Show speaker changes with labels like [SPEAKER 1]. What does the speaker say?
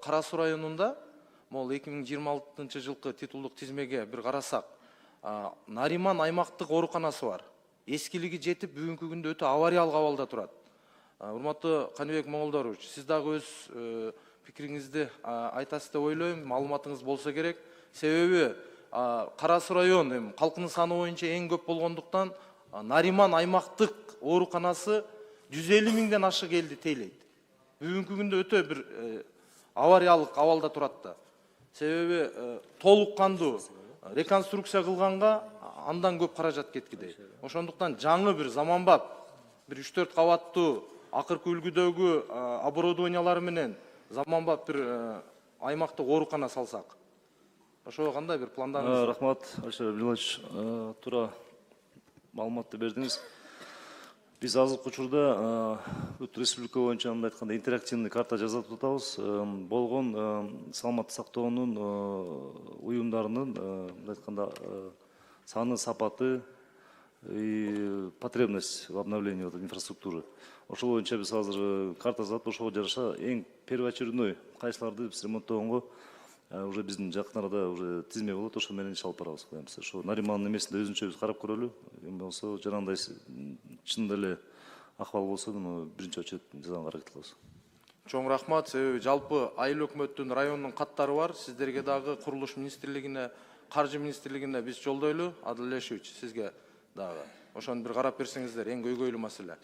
[SPEAKER 1] Кара Суу районунда могул 2026 жылкы титулдук тизмеге бир карасак, Нариман аймактык ооруканасы бар. Эскилиги жетип, бүгүнкү күндө өтө авариялык абалда турат. Урматтуу Каныбек Моңолдорович, сиз дагы өз пикириңизди айтасыз деп ойлойм, маалыматыңыз болсо керек. Себеби Кара Суу район калкынын саны боюнча эң көп болгондуктан Нариман аймактык ооруканасы 150 миңден ашык элди тейлейт. Бүгүнкү күндө өтө бир авариялык абалда турат да. Себеби толук кандуу реконструкция кылганга андан көп каражат кеткидей. Ошондуктан жаңы бир заманбап, бир 3-4 кабаттуу акыркы үлгүдөгү оборудованиялар менен заманбап бир аймактык оорукана салсак. Ошого кандай бир пландарыңыз?
[SPEAKER 2] Рахмат, Алишер Абдуллович, туура маалыматты бердиңиз. Биз азыркы учурда республика боюнча андай айтканда интерактивный карта жасап атабыз. Болгон саламаттык сактоонун уюмдарынын мындай айтканда саны, сапаты и потребность в обновлении инфраструктуры. Ошол боюнча биз азыр карта жасап, ошого жараша эң первоочередной кайсыларды биз ремонттогонго уже биздин жакын арада уже тизме болот, ошол менен иш алып барабыз коебуз. Ошо Наримандын эмесинде өзүнчө биз карап көрөлү. Эми болсо жанагындай чынында эле акыбал болсо, биринчи очередь жасаганга аракет кылабыз.
[SPEAKER 1] Чоң рахмат. Себеби жалпы айыл өкмөттүн райондун каттары бар. Сиздерге дагы курулуш министрлигине, каржы министрлигине биз жолдойлу. Адыл Илешевич, сизге дагы ошону бир карап берсеңиздер, эң көйгөйлүү маселе.